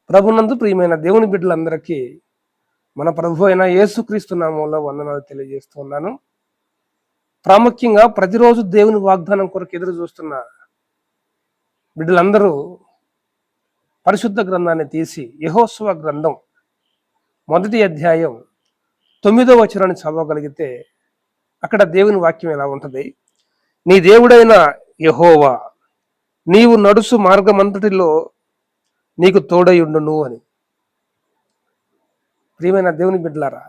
ప్రభునందు ప్రియమైన దేవుని బిడ్డలందరికీ మన ప్రభు అయిన యేసుక్రీస్తు నామంలో వందనాలు తెలియజేస్తున్నాను. ప్రాముఖ్యంగా ప్రతిరోజు దేవుని వాగ్దానం కొరకు ఎదురు చూస్తున్న బిడ్డలందరూ పరిశుద్ధ గ్రంథాన్ని తీసి యెహోషువ గ్రంథం 1వ అధ్యాయం 9వ వచనాన్ని చదవగలిగితే అక్కడ దేవుని వాక్యం ఎలా ఉంటుంది? నీ దేవుడైన యెహోవా నీవు నడుసు మార్గమంతటిలో నీకు తోడయుండును అని. ప్రియమైన దేవుని బిడ్డలారా,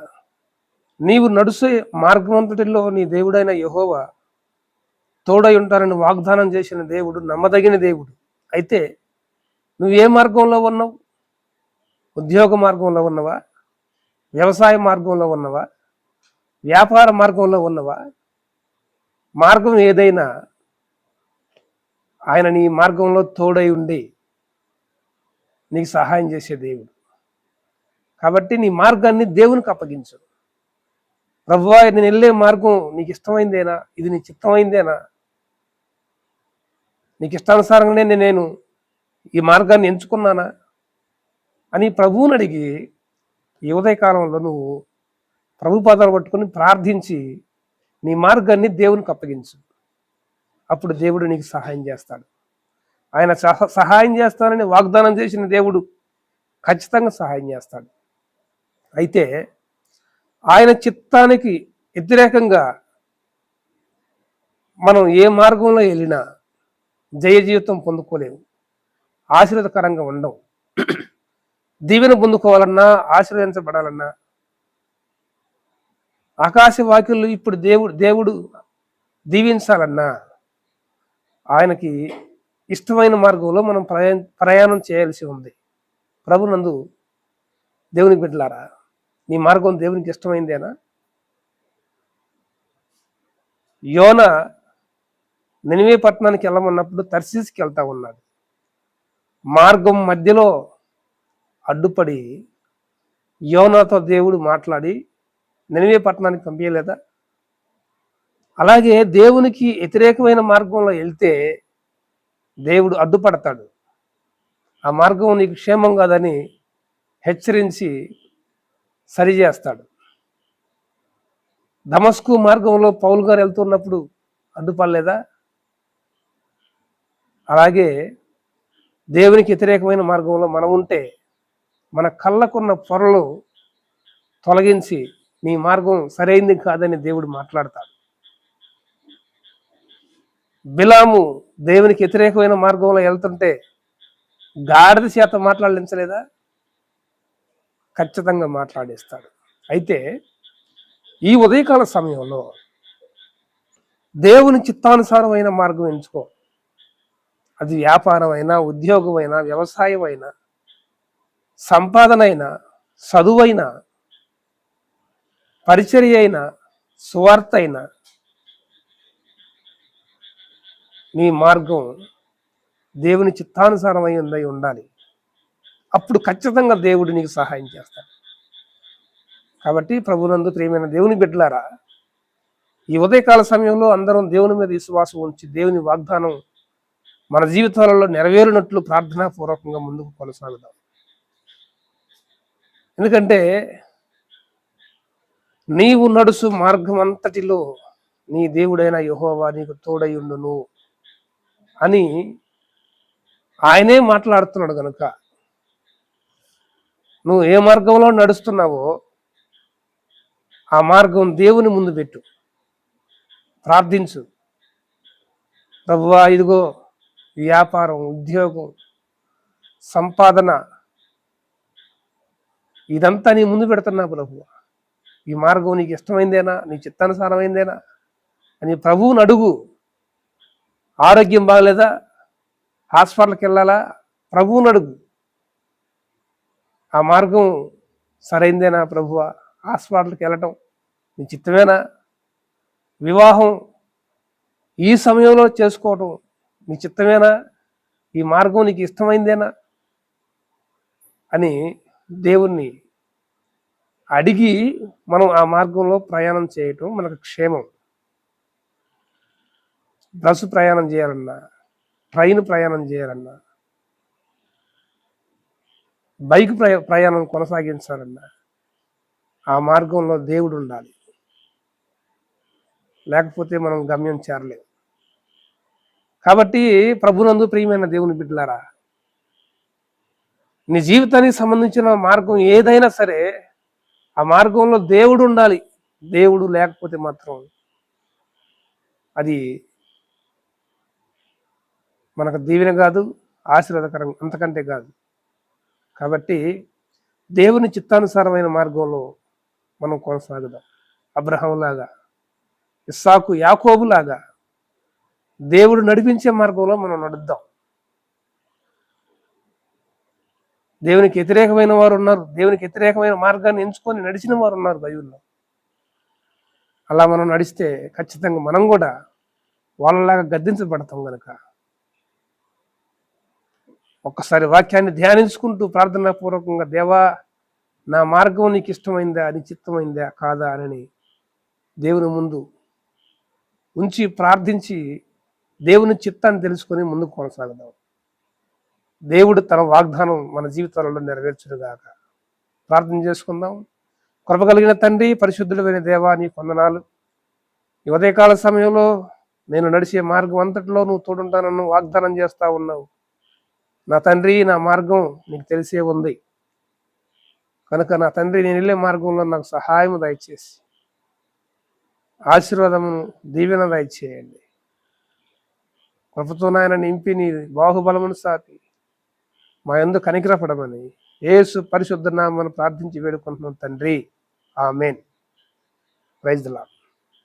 నీవు నడుసే మార్గమంతటిలో నీ దేవుడైన యెహోవా తోడై ఉంటారని వాగ్దానం చేసిన దేవుడు నమ్మదగిన దేవుడు. అయితే నువ్వు ఏ మార్గంలో ఉన్నావు? ఉద్యోగ మార్గంలో ఉన్నవా? వ్యవసాయ మార్గంలో ఉన్నవా? వ్యాపార మార్గంలో ఉన్నవా? మార్గం ఏదైనా ఆయన నీ మార్గంలో తోడై ఉండి నీకు సహాయం చేసే దేవుడు. కాబట్టి నీ మార్గాన్ని దేవునికి అప్పగించు. ప్రభువా, నేను వెళ్ళే మార్గం నీకు ఇష్టమైందేనా? ఇది నీ చిత్తమైందేనా? నీకు ఇష్టానుసారంగానే నేను ఈ మార్గాన్ని ఎంచుకున్నానా అని ప్రభువుని అడిగి ఈ ఉదయకాలంలో నువ్వు ప్రభు పాదాలు పట్టుకొని ప్రార్థించి నీ మార్గాన్ని దేవునికి అప్పగించు. అప్పుడు దేవుడు నీకు సహాయం చేస్తాడు. ఆయన సహాయం చేస్తానని వాగ్దానం చేసిన దేవుడు ఖచ్చితంగా సహాయం చేస్తాడు. అయితే ఆయన చిత్తానికి వ్యతిరేకంగా మనం ఏ మార్గంలో వెళ్ళినా జయ జీవితం పొందుకోలేము, ఆశీర్వదకరంగా ఉండవు. దీవెన పొందుకోవాలన్నా, ఆశీర్వదించబడాలన్నా, ఆకాశ వాక్యులు ఇప్పుడు దేవుడు దీవించాలన్నా ఆయనకి ఇష్టమైన మార్గంలో మనం ప్రయాణం చేయాల్సి ఉంది. ప్రభునందు దేవుని బిడ్డలారా, నీ మార్గం దేవునికి ఇష్టమైందేనా? యోన నినివే పట్టణానికి వెళ్ళమన్నప్పుడు తర్సీస్కి వెళ్తా ఉన్నాడు. మార్గం మధ్యలో అడ్డుపడి యోనాతో దేవుడు మాట్లాడి నినివే పట్టణానికి పంపించలేదా? అలాగే దేవునికి వ్యతిరేకమైన మార్గంలో వెళ్తే దేవుడు అడ్డుపడతాడు. ఆ మార్గం నీకు క్షేమం కాదని హెచ్చరించి సరిచేస్తాడు. దమస్కు మార్గంలో పౌలు గారు వెళ్తున్నప్పుడు అడ్డుపడలేదా? అలాగే దేవునికి వ్యతిరేకమైన మార్గంలో మనం ఉంటే మన కళ్ళకున్న పొరలు తొలగించి నీ మార్గం సరైంది కాదని దేవుడు మాట్లాడతాడు. బిలాము దేవునికి వ్యతిరేకమైన మార్గంలో వెళ్తుంటే గాడిద చేత మాట్లాడించలేదా? ఖచ్చితంగా మాట్లాడేస్తాడు. అయితే ఈ ఉదయకాల సమయంలో దేవుని చిత్తానుసారమైన మార్గం ఎంచుకో. అది వ్యాపారం అయినా, ఉద్యోగం అయినా, వ్యవసాయం అయినా, సంపాదన అయినా, చదువైనా, పరిచర్య అయినా, సువార్త అయినా, నీ మార్గం దేవుని చిత్తానుసారమై ఉండాలి. అప్పుడు ఖచ్చితంగా దేవుడు నీకు సహాయం చేస్తాడు. కాబట్టి ప్రభునందు ప్రియమైన దేవుని బిడ్డలారా, ఈ ఉదయకాల సమయంలో అందరం దేవుని మీద విశ్వాసం ఉంచి దేవుని వాగ్దానం మన జీవితాలలో నెరవేరినట్లు ప్రార్థనాపూర్వకంగా ముందుకు కొనసాగుదాం. ఎందుకంటే నీవు నడుసు మార్గం అంతటిలో నీ దేవుడైన యెహోవా నీకు తోడయుండును అని ఆయనే మాట్లాడుతున్నాడు. కనుక నువ్వు ఏ మార్గంలో నడుస్తున్నావో ఆ మార్గం దేవుని ముందు పెట్టు, ప్రార్థించు. ప్రభువా, ఇదిగో వ్యాపారం, ఉద్యోగం, సంపాదన ఇదంతా నీ ముందు పెడుతున్నా ప్రభువా, ఈ మార్గం నీకు ఇష్టమైందేనా? నీ చిత్తానుసారమైందేనా అని ప్రభువుని అడుగు. ఆరోగ్యం బాగలేదా? హాస్పిటల్కి వెళ్ళాలా? ప్రభువుని అడుగు. ఆ మార్గం సరైందేనా ప్రభువా? హాస్పిటల్కి వెళ్ళటం నీ చిత్తమేనా? వివాహం ఈ సమయంలో చేసుకోవటం నీ చిత్తమేనా? ఈ మార్గం నీకు ఇష్టమైందేనా అని దేవుణ్ణి అడిగి మనం ఆ మార్గంలో ప్రయాణం చేయటం మనకు క్షేమం. బస్సు ప్రయాణం చేయాలన్నా, ట్రైన్ ప్రయాణం చేయాలన్నా, బైక్ ప్రయాణం కొనసాగించాలన్నా ఆ మార్గంలో దేవుడు ఉండాలి, లేకపోతే మనం గమ్యం చేరలేము. కాబట్టి ప్రభునందు ప్రియమైన దేవుని బిడ్డలారా, నీ జీవితానికి సంబంధించిన మార్గం ఏదైనా సరే ఆ మార్గంలో దేవుడు ఉండాలి. దేవుడు లేకపోతే మాత్రం అది మనకు దీవెన కాదు, ఆశీర్వాదకరం అంతకంటే కాదు. కాబట్టి దేవుని చిత్తానుసారమైన మార్గంలో మనం కొనసాగుదాం. అబ్రహాంలాగా, ఇస్సాకు, యాకోబులాగా దేవుడు నడిపించే మార్గంలో మనం నడుద్దాం. దేవునికి వ్యతిరేకమైన వారు ఉన్నారు, దేవునికి వ్యతిరేకమైన మార్గాన్ని ఎంచుకొని నడిచిన వారు ఉన్నారు బైబిల్లో. అలా మనం నడిస్తే ఖచ్చితంగా మనం కూడా వాళ్ళలాగా గద్దించబడతాం. కనుక ఒక్కసారి వాక్యాన్ని ధ్యానించుకుంటూ ప్రార్థనా పూర్వకంగా, దేవా నా మార్గం నీకు ఇష్టమైందా, నీకు చిత్తమైందా కాదా అని దేవుని ముందు ఉంచి ప్రార్థించి దేవుని చిత్తాన్ని తెలుసుకొని ముందుకు కొనసాగుదాం. దేవుడు తన వాగ్దానం మన జీవితాలలో నెరవేర్చునుగాక. ప్రార్థన చేసుకుందాం. కృప కలిగిన తండ్రి, పరిశుద్ధుడైన దేవా, నీ వందనాలు. ఈ ఉదయకాల సమయంలో నేను నడిచే మార్గం అంతటిలో నువ్వు తోడుంటానన్ను వాగ్దానం చేస్తా ఉన్నావు. నా తండ్రి, నా మార్గం నీకు తెలిసే ఉంది కనుక నా తండ్రి, నేను వెళ్ళే మార్గంలో నాకు సహాయం దయచేసి ఆశీర్వాదమును, దీవెన దయచేయండి. కృపతో నాయన నింపి నీ బాహుబలమును సాపి మా యందు కనికరపడమని యేసు పరిశుద్ధ నామమున ప్రార్థించి వేడుకుంటున్నాం తండ్రి. ఆమేన్. Praise the lord.